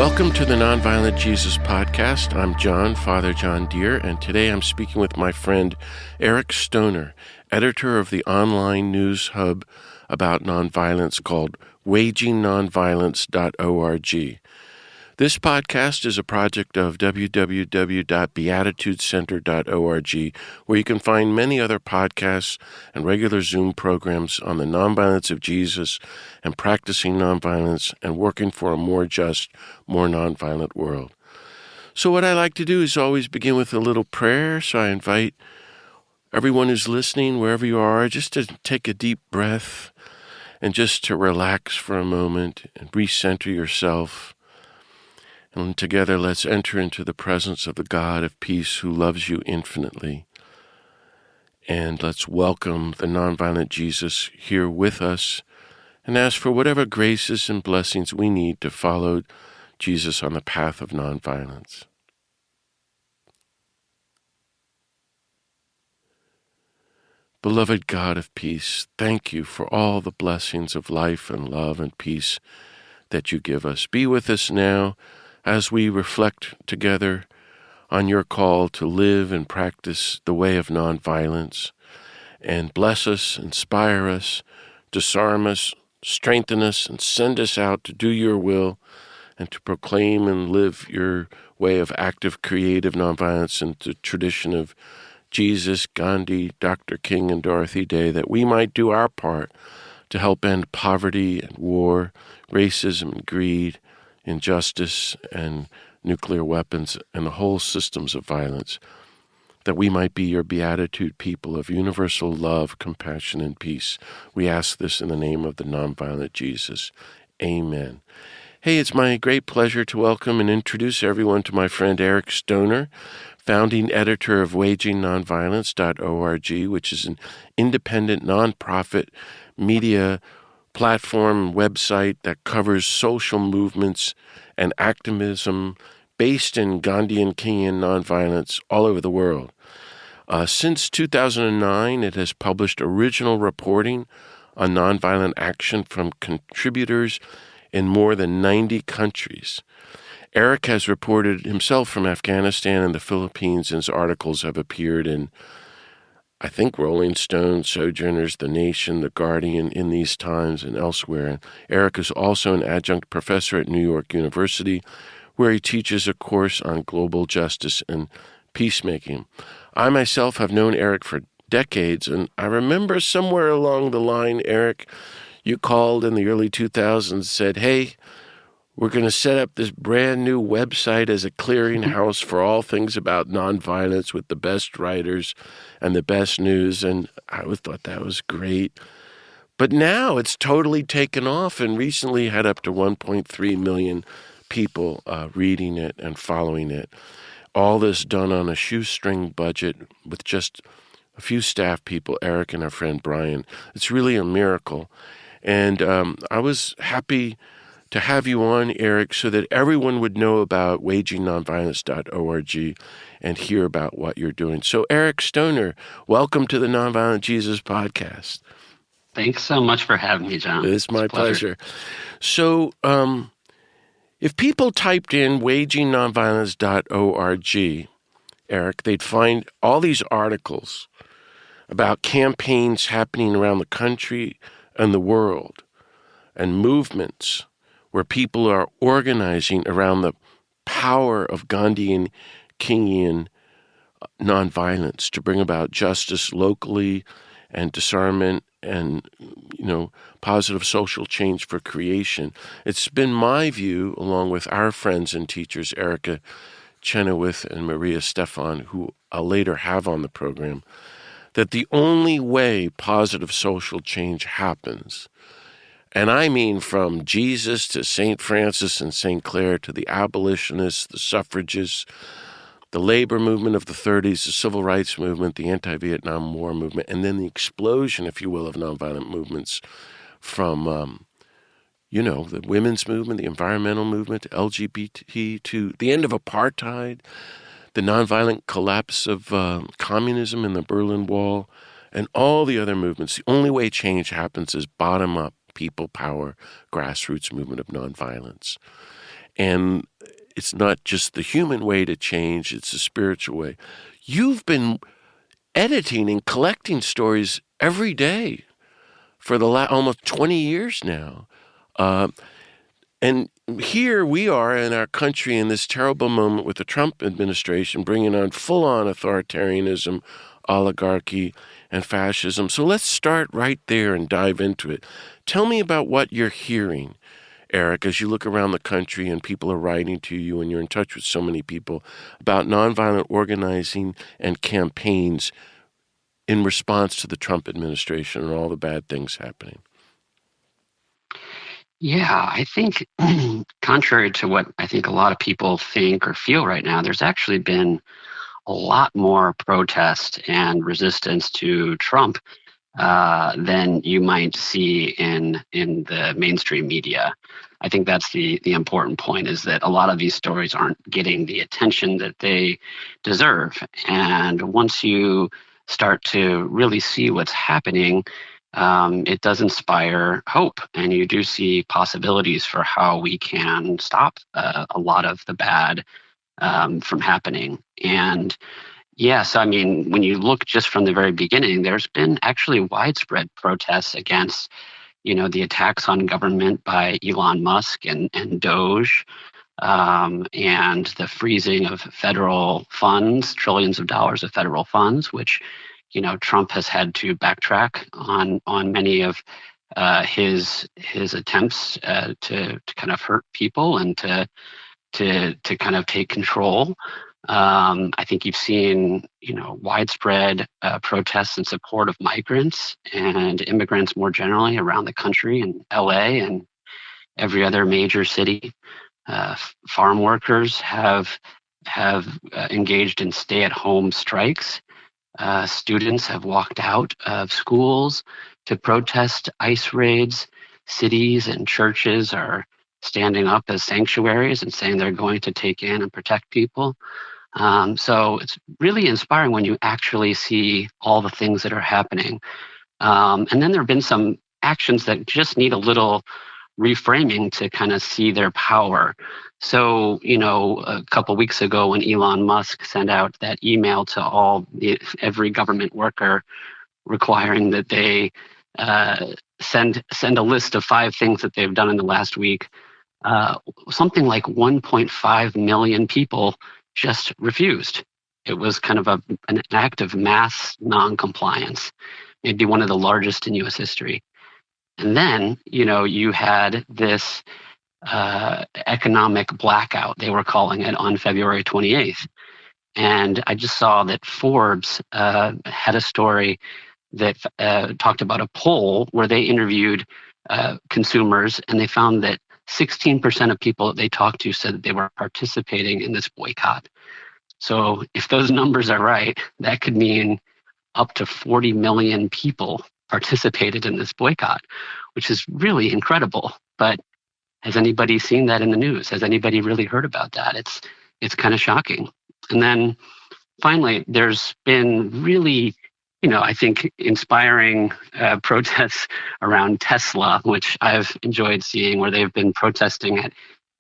Welcome to the Nonviolent Jesus Podcast. I'm John, Father John Deere, and today I'm speaking with my friend Eric Stoner, editor of the online news hub about nonviolence called wagingnonviolence.org. This podcast is a project of www.beatitudecenter.org, where you can find many other podcasts and regular Zoom programs on the nonviolence of Jesus and practicing nonviolence and working for a more just, more nonviolent world. So what I like to do is always begin with a little prayer, so I invite everyone who's listening, wherever you are, just to take a deep breath and just to relax for a moment and recenter yourself. And together, let's enter into the presence of the God of peace who loves you infinitely. And let's welcome the nonviolent Jesus here with us and ask for whatever graces and blessings we need to follow Jesus on the path of nonviolence. Beloved God of peace, thank you for all the blessings of life and love and peace that you give us. Be with us now as we reflect together on your call to live and practice the way of nonviolence, and bless us, inspire us, disarm us, strengthen us, and send us out to do your will and to proclaim and live your way of active, creative nonviolence in the tradition of Jesus, Gandhi, Dr. King, and Dorothy Day, that we might do our part to help end poverty and war, racism and greed, injustice and nuclear weapons, and the whole systems of violence, that we might be your beatitude people of universal love, compassion, and peace. We ask this in the name of the nonviolent Jesus. Amen. Hey, it's my great pleasure to welcome and introduce everyone to my friend Eric Stoner, founding editor of wagingnonviolence.org, which is an independent nonprofit media platform website that covers social movements and activism based in Gandhian Kingian nonviolence all over the world. Since 2009, it has published original reporting on nonviolent action from contributors in more than 90 countries. Eric has reported himself from Afghanistan and the Philippines, and his articles have appeared in, I think, Rolling Stone, Sojourners, The Nation, The Guardian, In These Times, and elsewhere. Eric is also an adjunct professor at New York University, where he teaches a course on global justice and peacemaking. I myself have known Eric for decades, and I remember somewhere along the line, Eric, you called in the early 2000s and said, hey, we're going to set up this brand new website as a clearinghouse for all things about nonviolence with the best writers and the best news. And I always thought that was great. But now it's totally taken off and recently had up to 1.3 million people reading it and following it. All this done on a shoestring budget with just a few staff people, Eric and our friend Brian. It's really a miracle. And I was happy to have you on, Eric, so that everyone would know about wagingnonviolence.org and hear about what you're doing. So, Eric Stoner, welcome to the Nonviolent Jesus Podcast. Thanks so much for having me, John. It's my pleasure. So, if people typed in wagingnonviolence.org, Eric, they'd find all these articles about campaigns happening around the country and the world and movements where people are organizing around the power of Gandhian Kingian nonviolence to bring about justice locally and disarmament and, positive social change for creation. It's been my view, along with our friends and teachers, Erica Chenoweth and Maria Stefan, who I'll later have on the program, that the only way positive social change happens, and I mean from Jesus to St. Francis and St. Clair to the abolitionists, the suffragists, the labor movement of the 30s, the civil rights movement, the anti-Vietnam War movement, and then the explosion, if you will, of nonviolent movements from, the women's movement, the environmental movement, LGBT, to the end of apartheid, the nonviolent collapse of communism and the Berlin Wall, and all the other movements. The only way change happens is bottom-up, people power, grassroots movement of nonviolence. And it's not just the human way to change, it's the spiritual way. You've been editing and collecting stories every day for the almost 20 years now. And here we are in our country in this terrible moment with the Trump administration bringing on full-on authoritarianism, oligarchy, and fascism. So let's start right there and dive into it. Tell me about what you're hearing, Eric, as you look around the country and people are writing to you and you're in touch with so many people about nonviolent organizing and campaigns in response to the Trump administration and all the bad things happening. Yeah, I think contrary to what I think a lot of people think or feel right now, there's actually been a lot more protest and resistance to Trump than you might see in the mainstream media. I think that's the important point, is that a lot of these stories aren't getting the attention that they deserve. And once you start to really see what's happening, it does inspire hope, and you do see possibilities for how we can stop a lot of the bad from happening. And yes, I mean, when you look just from the very beginning, there's been actually widespread protests against, the attacks on government by Elon Musk and Doge, and the freezing of federal funds, trillions of dollars of federal funds, which, Trump has had to backtrack on many of his attempts to kind of hurt people and to kind of take control. I think you've seen, widespread protests in support of migrants and immigrants more generally around the country, in LA and every other major city. Farm workers have engaged in stay-at-home strikes. Students have walked out of schools to protest ICE raids. Cities and churches are standing up as sanctuaries and saying they're going to take in and protect people. So it's really inspiring when you actually see all the things that are happening. And then there have been some actions that just need a little reframing to kind of see their power. So, a couple of weeks ago when Elon Musk sent out that email to every government worker requiring that they send a list of 5 things that they've done in the last week, something like 1.5 million people just refused. It was kind of an act of mass non-compliance, maybe one of the largest in U.S. history. And then, you had this economic blackout, they were calling it, on February 28th. And I just saw that Forbes had a story that talked about a poll where they interviewed consumers, and they found that 16% of people that they talked to said that they were participating in this boycott. So if those numbers are right, that could mean up to 40 million people participated in this boycott, which is really incredible. But has anybody seen that in the news? Has anybody really heard about that? It's kind of shocking. And then finally, there's been really, I think, inspiring protests around Tesla, which I've enjoyed seeing, where they've been protesting at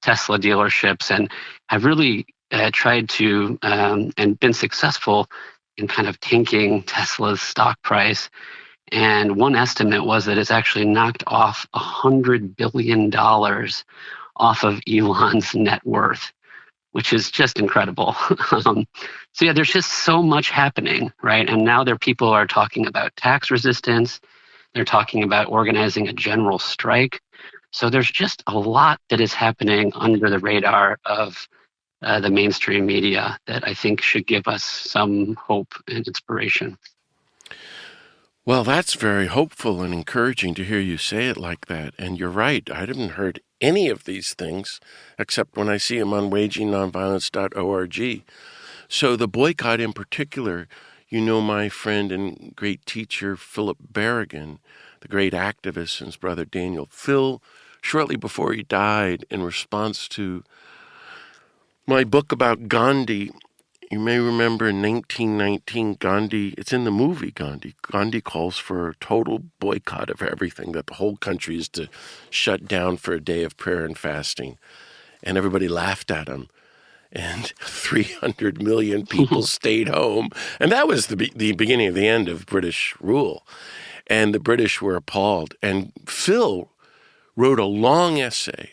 Tesla dealerships and have really tried to and been successful in kind of tanking Tesla's stock price. And one estimate was that it's actually knocked off $100 billion off of Elon's net worth, which is just incredible. So yeah, there's just so much happening, right? And now people are talking about tax resistance. They're talking about organizing a general strike. So there's just a lot that is happening under the radar of the mainstream media that I think should give us some hope and inspiration. Well, that's very hopeful and encouraging to hear you say it like that. And you're right. I haven't heard any of these things except when I see them on wagingnonviolence.org. So the boycott in particular, my friend and great teacher, Philip Berrigan, the great activist, and his brother Daniel. Phil, shortly before he died, in response to my book about Gandhi, you may remember in 1919, Gandhi, it's in the movie Gandhi calls for a total boycott of everything, that the whole country is to shut down for a day of prayer and fasting. and everybody laughed at him. And 300 million people stayed home. And that was the beginning of the end of British rule. And the British were appalled. And Phil wrote a long essay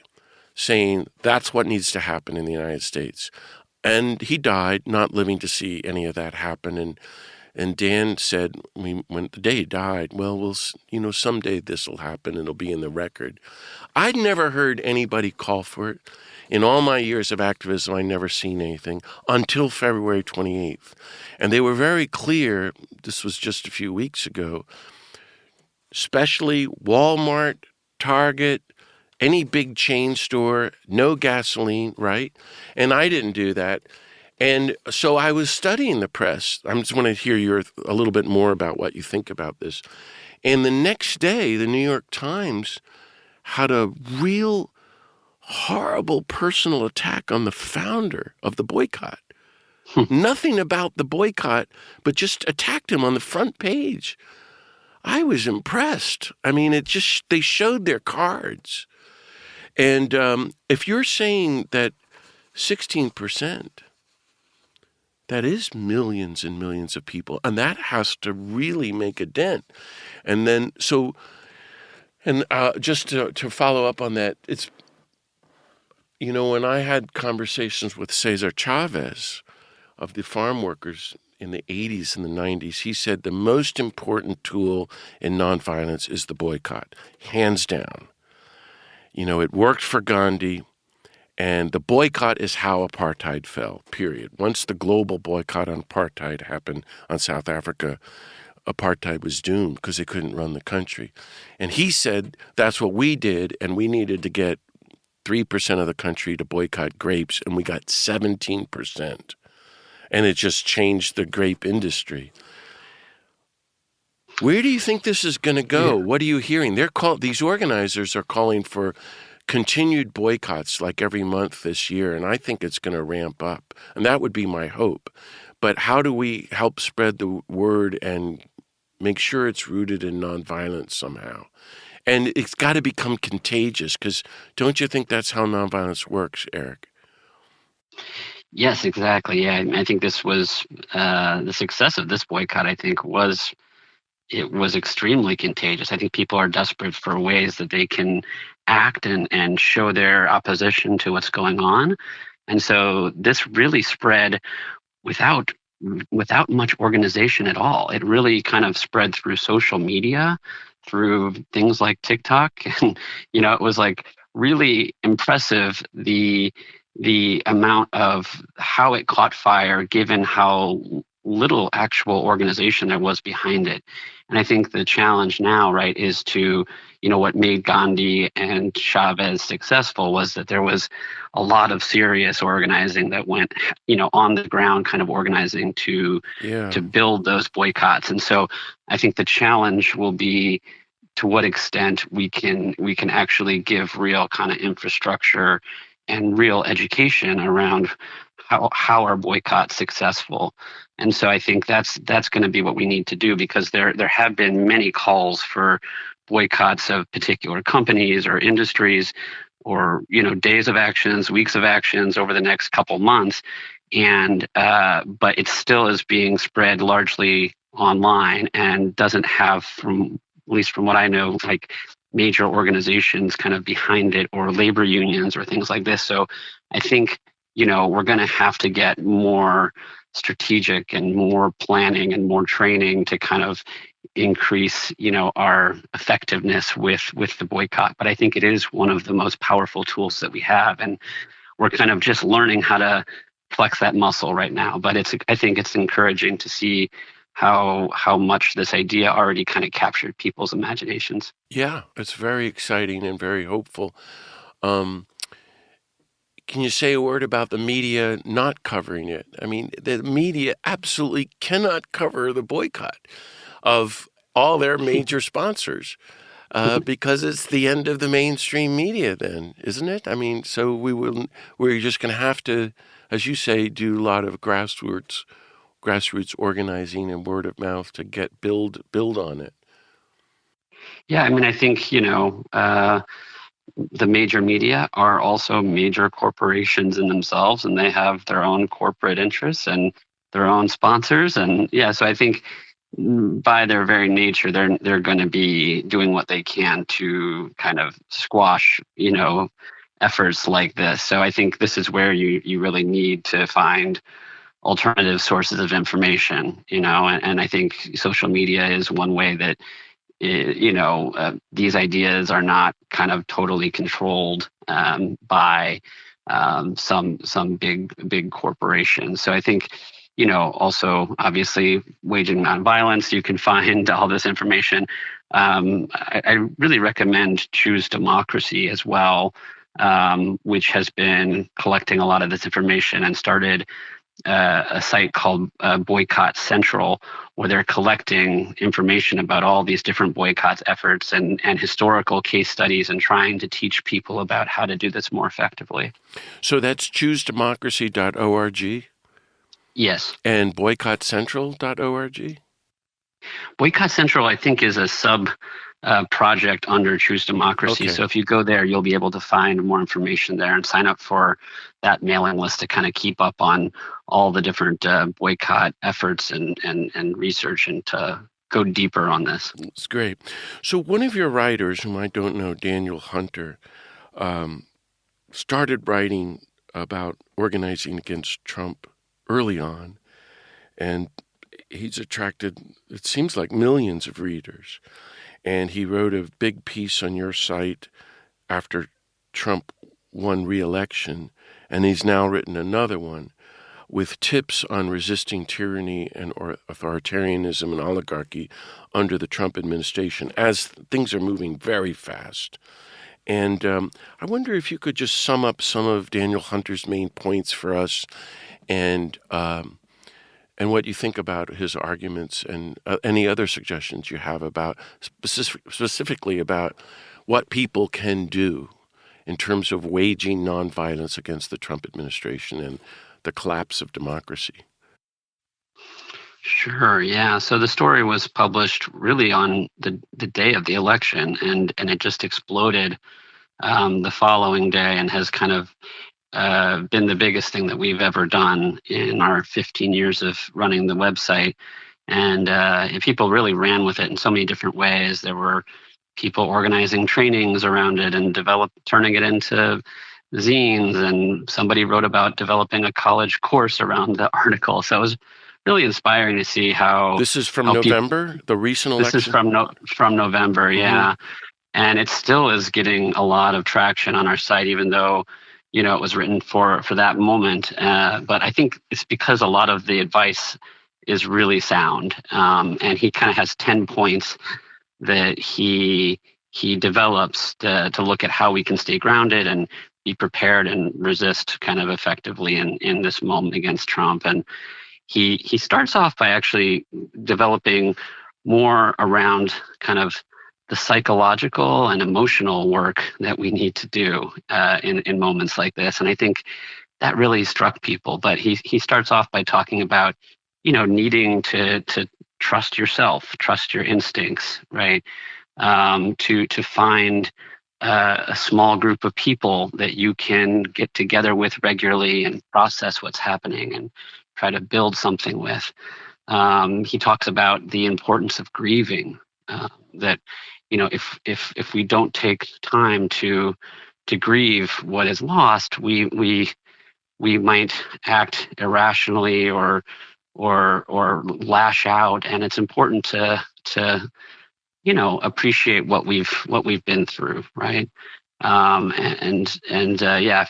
saying that's what needs to happen in the United States. And he died, not living to see any of that happen. And Dan said, when the day he died, well, someday this will happen and it'll be in the record. I'd never heard anybody call for it. In all my years of activism, I'd never seen anything until February 28th. And they were very clear, this was just a few weeks ago, especially Walmart, Target, any big chain store, no gasoline, right? And I didn't do that. And so I was studying the press. I just want to hear a little bit more about what you think about this. And the next day, the New York Times had a real horrible personal attack on the founder of the boycott. Nothing about the boycott, but just attacked him on the front page. I was impressed. I mean, they showed their cards. And if you're saying that 16%, that is millions and millions of people, and that has to really make a dent. And then, just to follow up on that, it's, when I had conversations with Cesar Chavez of the farm workers in the 80s and the 90s, he said the most important tool in nonviolence is the boycott, hands down. It worked for Gandhi, and the boycott is how apartheid fell, period. Once the global boycott on apartheid happened on South Africa, apartheid was doomed because they couldn't run the country. And he said that's what we did, and we needed to get 3% of the country to boycott grapes, and we got 17%. And it just changed the grape industry. Where do you think this is going to go? Yeah. What are you hearing? These organizers are calling for continued boycotts like every month this year, and I think it's going to ramp up. And that would be my hope. But how do we help spread the word and make sure it's rooted in nonviolence somehow? And it's got to become contagious, because don't you think that's how nonviolence works, Eric? Yes, exactly. Yeah, I think this was the success of this boycott. I think was extremely contagious. I think people are desperate for ways that they can act and show their opposition to what's going on, and so this really spread without much organization at all. It really kind of spread through social media, through things like TikTok, and it was like really impressive the amount of how it caught fire, given how little actual organization there was behind it. And I think the challenge now, right, is to, what made Gandhi and Chavez successful was that there was a lot of serious organizing that went, on the ground, kind of organizing to build those boycotts. And so I think the challenge will be to what extent we can actually give real kind of infrastructure and real education around how are boycotts successful. And so I think that's going to be what we need to do, because there have been many calls for boycotts of particular companies or industries, or days of actions, weeks of actions over the next couple months, and but it still is being spread largely online and doesn't have, at least from what I know, like major organizations kind of behind it, or labor unions or things like this. So I think, we're going to have to get more strategic and more planning and more training to kind of increase, our effectiveness with the boycott. But I think it is one of the most powerful tools that we have. And we're kind of just learning how to flex that muscle right now. But I think it's encouraging to see how much this idea already kind of captured people's imaginations. Yeah, it's very exciting and very hopeful. Can you say a word about the media not covering it? I mean, the media absolutely cannot cover the boycott of all their major sponsors because it's the end of the mainstream media then, isn't it? I mean, so we're just going to have to, as you say, do a lot of grassroots organizing and word of mouth to build on it. Yeah, I mean, I think, the major media are also major corporations in themselves, and they have their own corporate interests and their own sponsors. And yeah, so I think by their very nature, they're going to be doing what they can to kind of squash, efforts like this. So I think this is where you really need to find alternative sources of information, and I think social media is one way that these ideas are not kind of totally controlled by some big corporations. So I think, also obviously waging nonviolence, you can find all this information. I really recommend Choose Democracy as well, which has been collecting a lot of this information and started a site called Boycott Central, where they're collecting information about all these different boycotts efforts and historical case studies and trying to teach people about how to do this more effectively. So that's choosedemocracy.org? Yes. And boycottcentral.org? Boycott Central, I think, is a sub project under Choose Democracy. Okay. So if you go there, you'll be able to find more information there and sign up for that mailing list to kind of keep up on all the different boycott efforts and research, and to go deeper on this. That's great. So one of your writers, whom I don't know, Daniel Hunter, started writing about organizing against Trump early on, and he's attracted, it seems like, millions of readers. And he wrote a big piece on your site after Trump won re-election, and he's now written another one with tips on resisting tyranny and authoritarianism and oligarchy under the Trump administration, as things are moving very fast. And I wonder if you could just sum up some of Daniel Hunter's main points for us, and what you think about his arguments, and any other suggestions you have about specifically about what people can do in terms of waging nonviolence against the Trump administration and the collapse of democracy. Sure, yeah. So the story was published really on the day of the election, and it just exploded the following day, and has kind of been the biggest thing that we've ever done in our 15 years of running the website. And people really ran with it in so many different ways. There were people organizing trainings around it and turning it into zines, and somebody wrote about developing a college course around the article. So it was really inspiring to see how... This is from November, the recent election? This is from November, yeah. And it still is getting a lot of traction on our site, even though it was written for that moment. But I think it's because a lot of the advice is really sound. And he kind of has 10 points that he develops to look at how we can stay grounded and be prepared and resist kind of effectively in this moment against Trump. And he starts off by actually developing more around kind of the psychological and emotional work that we need to do in moments like this. And I think that really struck people. But he starts off by talking about, needing to trust yourself, trust your instincts, right? To find a small group of people that you can get together with regularly and process what's happening and try to build something with. He talks about the importance of grieving, that if we don't take time to grieve what is lost, we might act irrationally or lash out. And it's important to appreciate what we've been through, right? If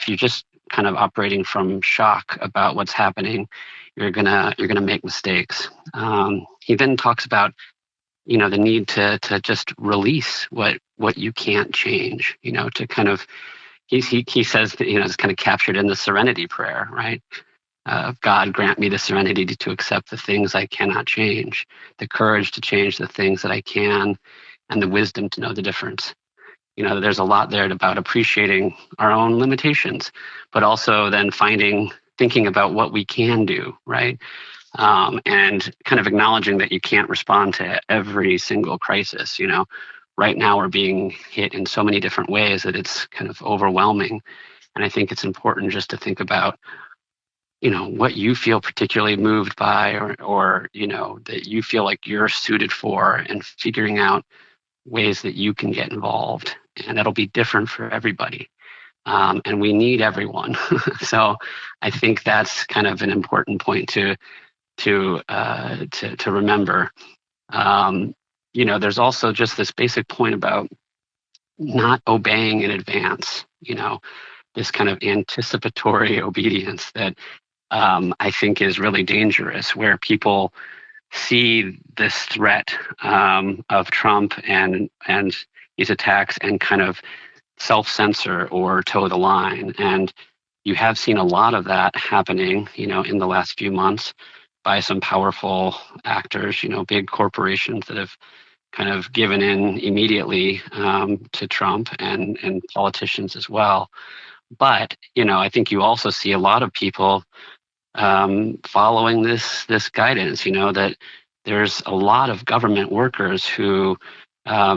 you're just kind of operating from shock about what's happening, you're gonna make mistakes. He then talks about the need to just release what you can't change. To kind of he says that, it's kind of captured in the serenity prayer, right? God, grant me the serenity to accept the things I cannot change, the courage to change the things that I can, and the wisdom to know the difference. There's a lot there about appreciating our own limitations, but also then thinking about what we can do, right? And kind of acknowledging that you can't respond to every single crisis. right now are being hit in so many different ways that it's kind of overwhelming. And I think it's important just to think about, what you feel particularly moved by, or that you feel like you're suited for, and figuring out ways that you can get involved. And that'll be different for everybody. And we need everyone. So I think that's kind of an important point to remember. There's also just this basic point about not obeying in advance. This kind of anticipatory obedience that I think is really dangerous, where people see this threat of Trump and these attacks and kind of self-censor or toe the line. And you have seen a lot of that happening, in the last few months by some powerful actors, big corporations that have kind of given in immediately to Trump, and politicians as well. But, I think you also see a lot of people following this guidance, that there's a lot of government workers who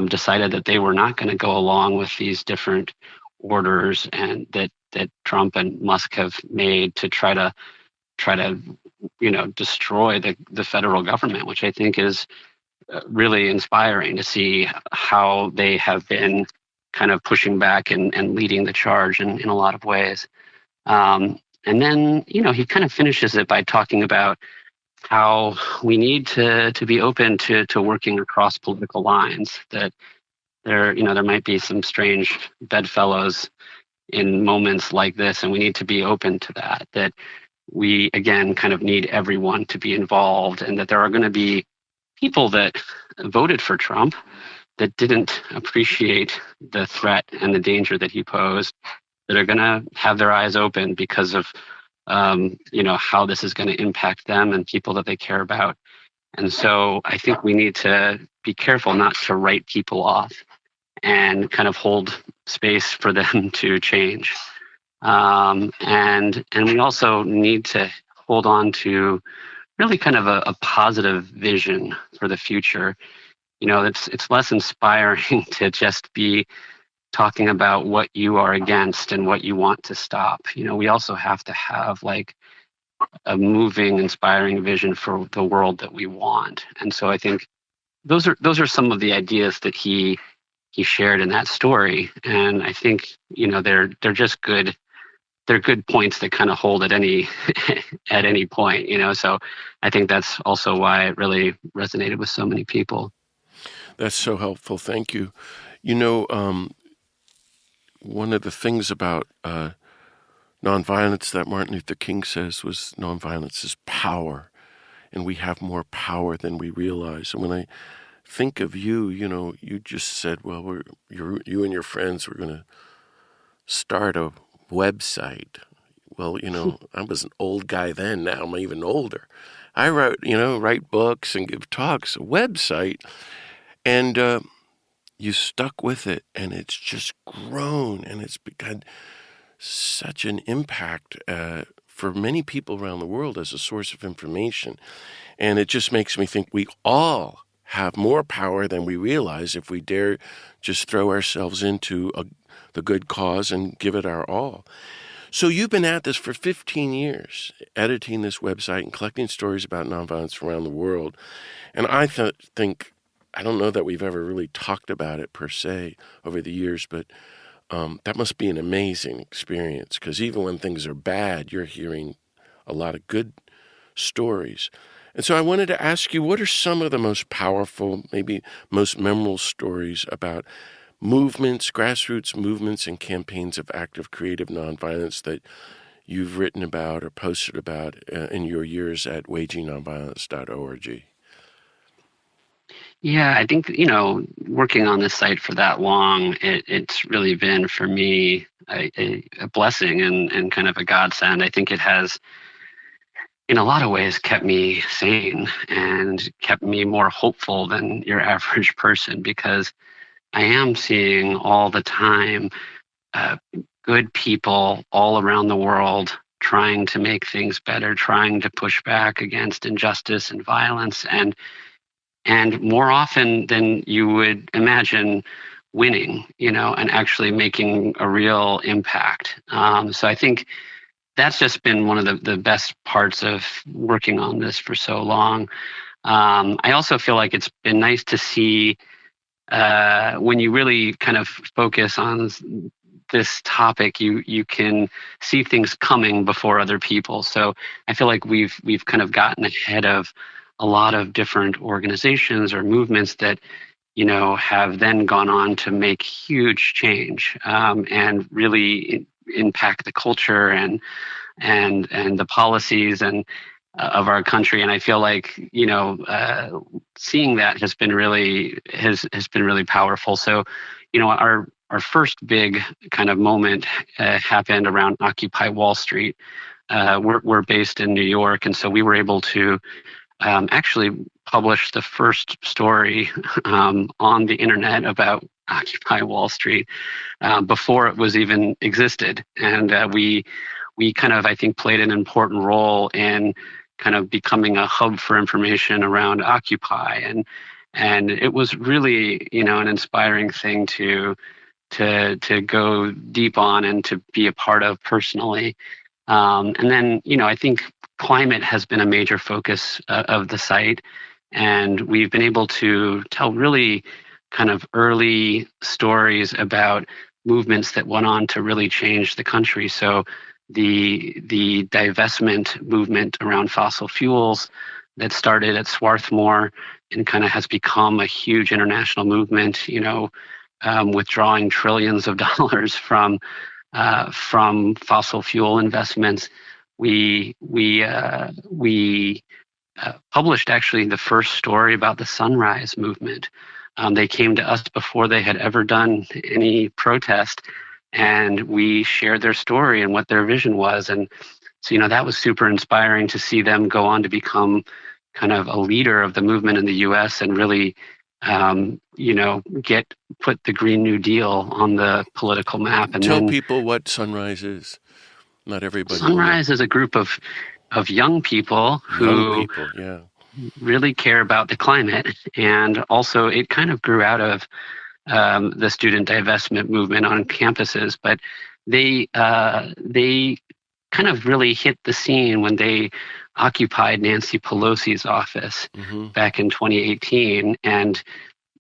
decided that they were not going to go along with these different orders and that Trump and Musk have made to try to destroy the federal government, which I think is really inspiring to see how they have been kind of pushing back and leading the charge in a lot of ways. And then, he kind of finishes it by talking about how we need to be open to working across political lines, that there might be some strange bedfellows in moments like this, and we need to be open to that we, again, kind of need everyone to be involved, and that there are going to be people that voted for Trump that didn't appreciate the threat and the danger that he posed, that are going to have their eyes open because of how this is going to impact them and people that they care about. And so I think we need to be careful not to write people off and kind of hold space for them to change. And we also need to hold on to really kind of a positive vision for the future. It's less inspiring to just be talking about what you are against and what you want to stop. We also have to have like a moving, inspiring vision for the world that we want. And so I think those are some of the ideas that he shared in that story. And I think, they're just good. They're good points that kind of hold at any at any point, So I think that's also why it really resonated with so many people. That's so helpful. Thank you. One of the things about nonviolence that Martin Luther King says was nonviolence is power, and we have more power than we realize. And when I think of you, you just said, well, you and your friends were going to start a website. Well, I was an old guy then. Now I'm even older. I write books and give talks. A website, and you stuck with it, and it's just grown, and it's become such an impact for many people around the world as a source of information. And it just makes me think we all have more power than we realize if we dare just throw ourselves into the good cause and give it our all. So you've been at this for 15 years, editing this website and collecting stories about nonviolence around the world. And I think, I don't know that we've ever really talked about it per se over the years, but that must be an amazing experience, because even when things are bad, you're hearing a lot of good stories. And so I wanted to ask you, what are some of the most powerful, maybe most memorable stories about movements, grassroots movements and campaigns of active creative nonviolence that you've written about or posted about in your years at wagingnonviolence.org? Yeah, I think, working on this site for that long, it's really been for me a blessing and kind of a godsend. I think it has, in a lot of ways, kept me sane and kept me more hopeful than your average person, because I am seeing all the time good people all around the world trying to make things better, trying to push back against injustice and violence. And and more often than you would imagine, winning, and actually making a real impact. So I think that's just been one of the best parts of working on this for so long. I also feel like it's been nice to see when you really kind of focus on this topic, you can see things coming before other people. So I feel like we've kind of gotten ahead of a lot of different organizations or movements that have then gone on to make huge change, and really impact the culture and the policies and of our country. And I feel like seeing that has been really powerful. So our first big kind of moment happened around Occupy Wall Street. We're based in New York, and so we were able to actually publish the first story on the internet about Occupy Wall Street before it was even existed. And we kind of, I think, played an important role in kind of becoming a hub for information around Occupy. And it was really, an inspiring thing to go deep on and to be a part of personally. And then, I think climate has been a major focus of the site. And we've been able to tell really kind of early stories about movements that went on to really change the country. So the divestment movement around fossil fuels that started at Swarthmore and kind of has become a huge international movement, withdrawing trillions of dollars from fossil fuel investments. We published actually the first story about the Sunrise Movement. They came to us before they had ever done any protest, and we shared their story and what their vision was. And so, that was super inspiring to see them go on to become kind of a leader of the movement in the U.S. and really, put the Green New Deal on the political map. And Tell then people what Sunrise is. Not everybody Sunrise is a group of young people who yeah. really care about the climate. And also it kind of grew out of the student divestment movement on campuses, but they kind of really hit the scene when they occupied Nancy Pelosi's office back in 2018. And,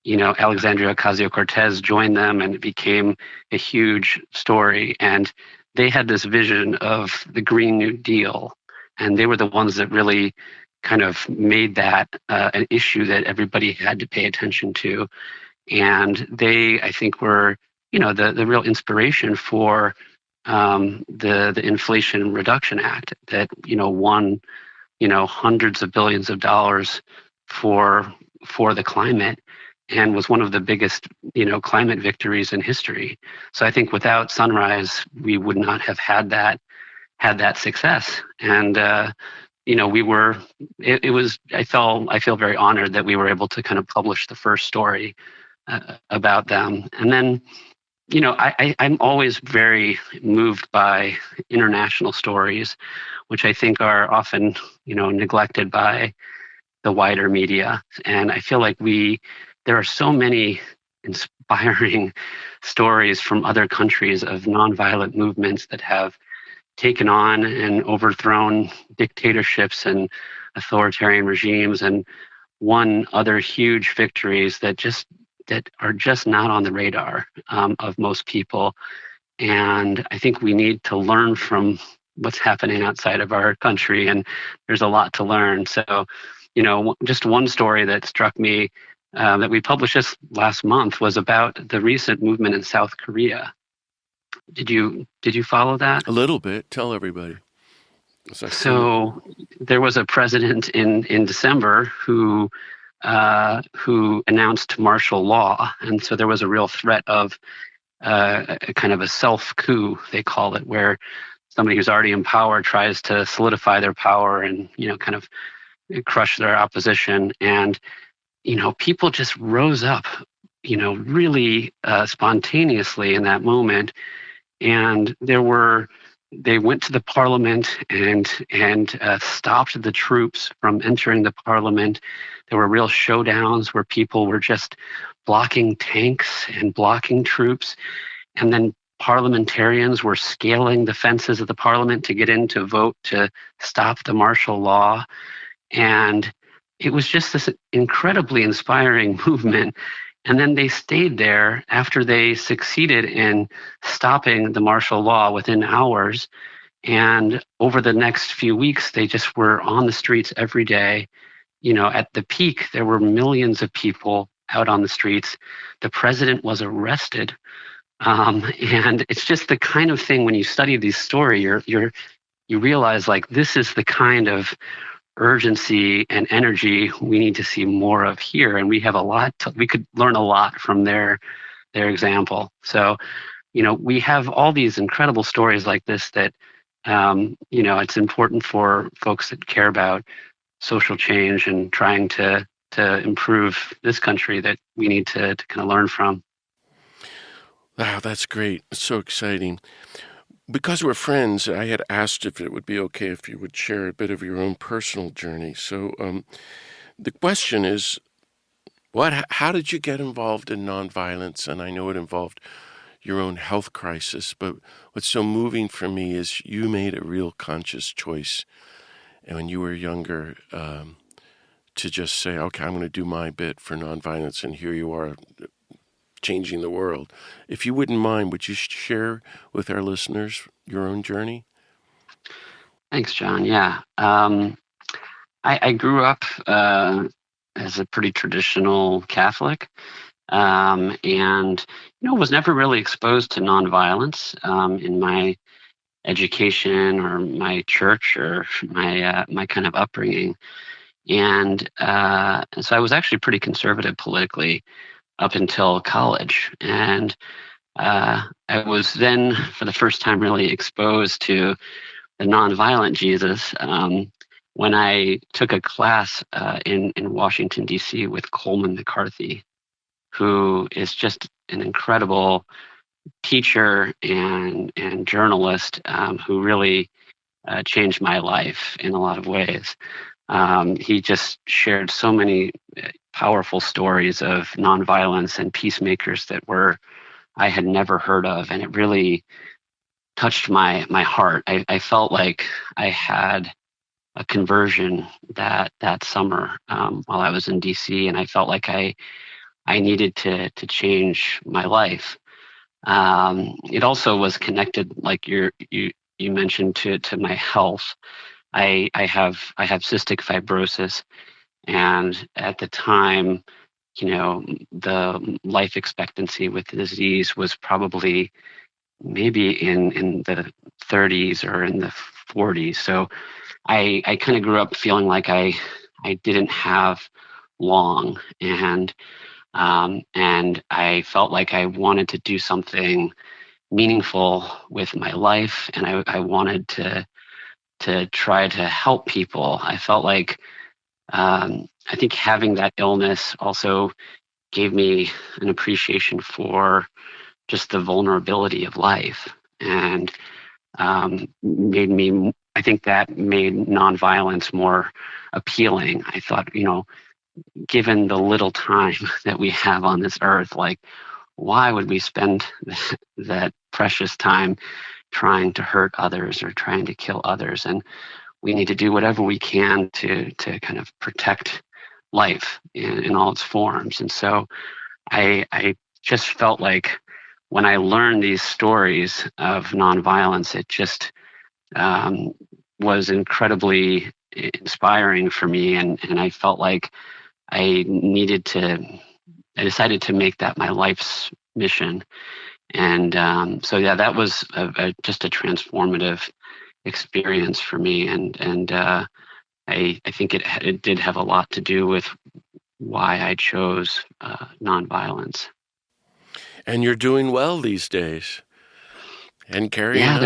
Alexandria Ocasio-Cortez joined them, and it became a huge story. And they had this vision of the Green New Deal, and they were the ones that really kind of made that an issue that everybody had to pay attention to. And they, I think, were, the real inspiration for the Inflation Reduction Act that, won, hundreds of billions of dollars for the climate, and was one of the biggest, climate victories in history. So I think without Sunrise, we would not have had that success. And we were. It was. I feel very honored that we were able to kind of publish the first story about them. And then, I'm always very moved by international stories, which I think are often, neglected by the wider media. And I feel like there are so many inspiring stories from other countries of nonviolent movements that have taken on and overthrown dictatorships and authoritarian regimes, and won other huge victories that are just not on the radar of most people. And I think we need to learn from what's happening outside of our country, and there's a lot to learn. So, just one story that struck me that we published just last month was about the recent movement in South Korea. Did you follow that? A little bit. Tell everybody. So there was a president in December who announced martial law, and so there was a real threat of a kind of a self-coup, they call it, where somebody who's already in power tries to solidify their power and kind of crush their opposition. And people just rose up really spontaneously in that moment. And there were they went to the parliament and stopped the troops from entering the parliament. There were real showdowns where people were just blocking tanks and blocking troops, and then parliamentarians were scaling the fences of the parliament to get in to vote to stop the martial law. And it was just this incredibly inspiring movement. And then they stayed there after they succeeded in stopping the martial law within hours. And over the next few weeks, they just were on the streets every day. At the peak, there were millions of people out on the streets. The president was arrested. And it's just the kind of thing when you study these stories, you realize like this is the kind of urgency and energy we need to see more of here, and we have we could learn a lot from their example. So we have all these incredible stories like this that it's important for folks that care about social change and trying to improve this country that we need to kind of learn from. Wow, that's great. It's so exciting. Because we're friends, I had asked if it would be okay if you would share a bit of your own personal journey. So the question is, how did you get involved in nonviolence? And I know it involved your own health crisis, but what's so moving for me is you made a real conscious choice, and when you were younger, to just say, okay, I'm going to do my bit for nonviolence, and here you are changing the world. If you wouldn't mind, would you share with our listeners your own journey? Thanks, John. Yeah. I grew up as a pretty traditional Catholic, and was never really exposed to nonviolence in my education or my church or my kind of upbringing, and so I was actually pretty conservative politically up until college, and I was then for the first time really exposed to the nonviolent Jesus when I took a class in Washington, D.C. with Coleman McCarthy, who is just an incredible teacher and journalist who really changed my life in a lot of ways. He just shared so many powerful stories of nonviolence and peacemakers that I had never heard of, and it really touched my heart. I felt like I had a conversion that summer while I was in DC, and I felt like I needed to change my life. It also was connected, like you mentioned, to my health. I have cystic fibrosis, and at the time, the life expectancy with the disease was probably maybe in the 30s or in the 40s. So I kind of grew up feeling like I didn't have long, and I felt like I wanted to do something meaningful with my life, and I wanted to try to help people. I felt like I think having that illness also gave me an appreciation for just the vulnerability of life, and I think that made nonviolence more appealing. I thought, given the little time that we have on this earth, like, why would we spend that precious time trying to hurt others or trying to kill others? And we need to do whatever we can to kind of protect life in all its forms. And so I just felt like when I learned these stories of nonviolence, it just was incredibly inspiring for me. And I felt like I decided to make that my life's mission. And so, yeah, that was just a transformative experience for me. And I think it did have a lot to do with why I chose nonviolence. And you're doing well these days and carrying Yeah, on.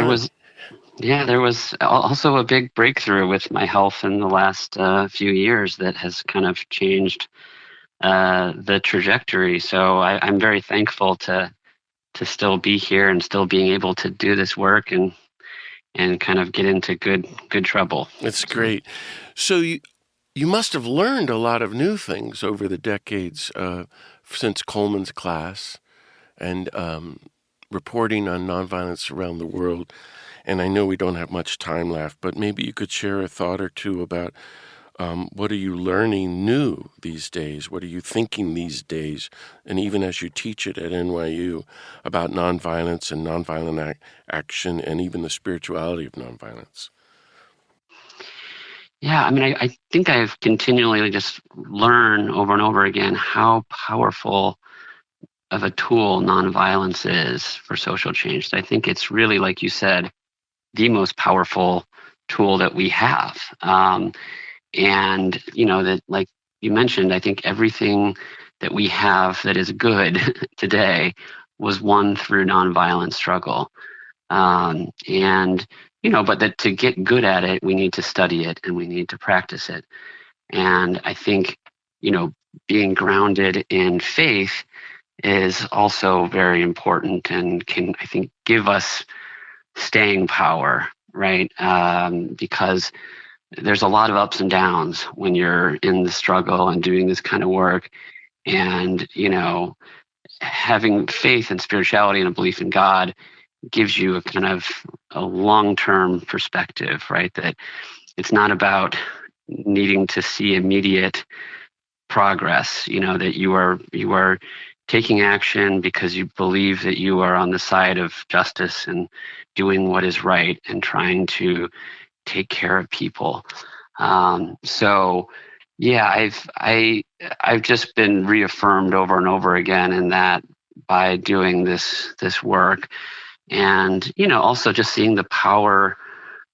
there was also a big breakthrough with my health in the last few years that has kind of changed the trajectory. So I'm very thankful to still be here and still being able to do this work. And and kind of get into good trouble. It's great. So you must have learned a lot of new things over the decades since Coleman's class and reporting on nonviolence around the world. And I know we don't have much time left, but maybe you could share a thought or two about what are you learning new these days? What are you thinking these days? And even as you teach it at NYU about nonviolence and nonviolent action and even the spirituality of nonviolence. Yeah, I mean, I think I've continually just learned over and over again how powerful of a tool nonviolence is for social change. So I think it's really, like you said, the most powerful tool that we have. And, that, like you mentioned, I think everything that we have that is good today was won through nonviolent struggle. And, but that to get good at it, we need to study it and we need to practice it. And I think, being grounded in faith is also very important and can, I think, give us staying power, right? Because there's a lot of ups and downs when you're in the struggle and doing this kind of work. And, having faith and spirituality and a belief in God gives you a kind of a long-term perspective, right? That it's not about needing to see immediate progress, that you are taking action because you believe that you are on the side of justice and doing what is right and trying to take care of people. So yeah, I've just been reaffirmed over and over again in that by doing this work, and also just seeing the power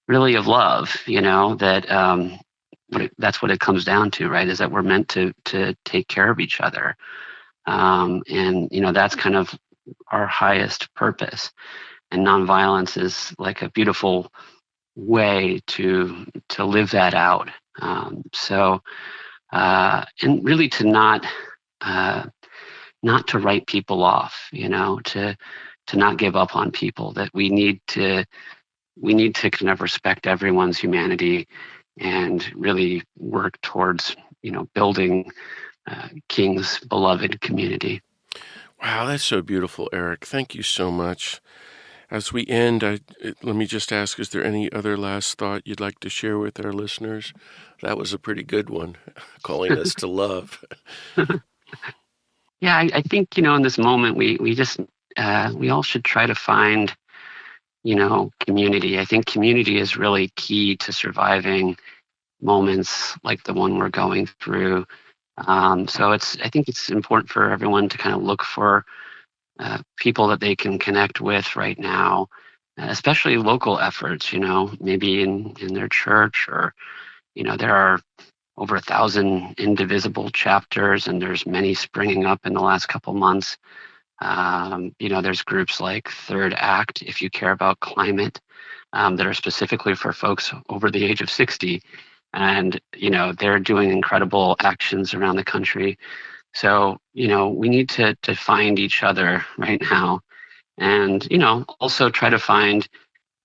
really of love. That that's what it comes down to, right? Is that we're meant to take care of each other, and that's kind of our highest purpose. And nonviolence is like a beautiful way to live that out. And really to not to write people off, to not give up on people. That we need to kind of respect everyone's humanity and really work towards building King's beloved community. Wow, that's so beautiful, Eric. Thank you so much. As we end, let me just ask, is there any other last thought you'd like to share with our listeners? That was a pretty good one, calling us to love. Yeah, I think, in this moment, we just, we all should try to find, community. I think community is really key to surviving moments like the one we're going through. So I think it's important for everyone to kind of look for people that they can connect with right now, especially local efforts, maybe in their church, or, there are over 1,000 indivisible chapters, and there's many springing up in the last couple months. There's groups like Third Act, if you care about climate, that are specifically for folks over the age of 60. And, they're doing incredible actions around the country. So, we need to find each other right now, and, also try to find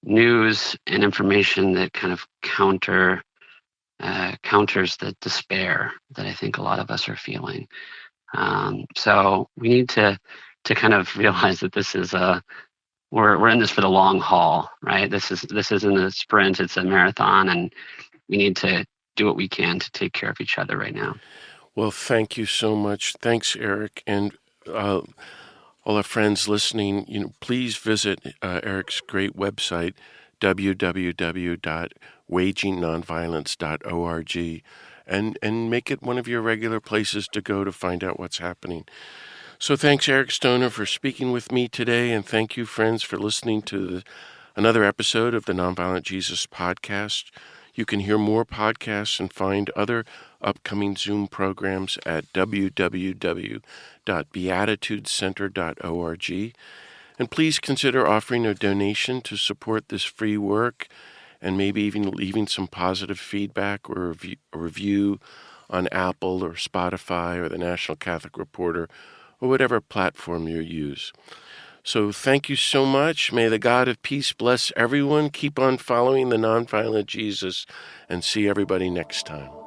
news and information that kind of counters the despair that I think a lot of us are feeling. So we need to kind of realize that this is we're in this for the long haul, right? This isn't a sprint; it's a marathon, and we need to do what we can to take care of each other right now. Well, thank you so much. Thanks, Eric. And all our friends listening, please visit Eric's great website, www.wagingnonviolence.org, and make it one of your regular places to go to find out what's happening. So thanks, Eric Stoner, for speaking with me today, and thank you, friends, for listening to another episode of the Nonviolent Jesus podcast. You can hear more podcasts and find other upcoming Zoom programs at www.beatitudecenter.org. And please consider offering a donation to support this free work, and maybe even leaving some positive feedback or a review on Apple or Spotify or the National Catholic Reporter or whatever platform you use. So thank you so much. May the God of peace bless everyone. Keep on following the nonviolent Jesus, and see everybody next time.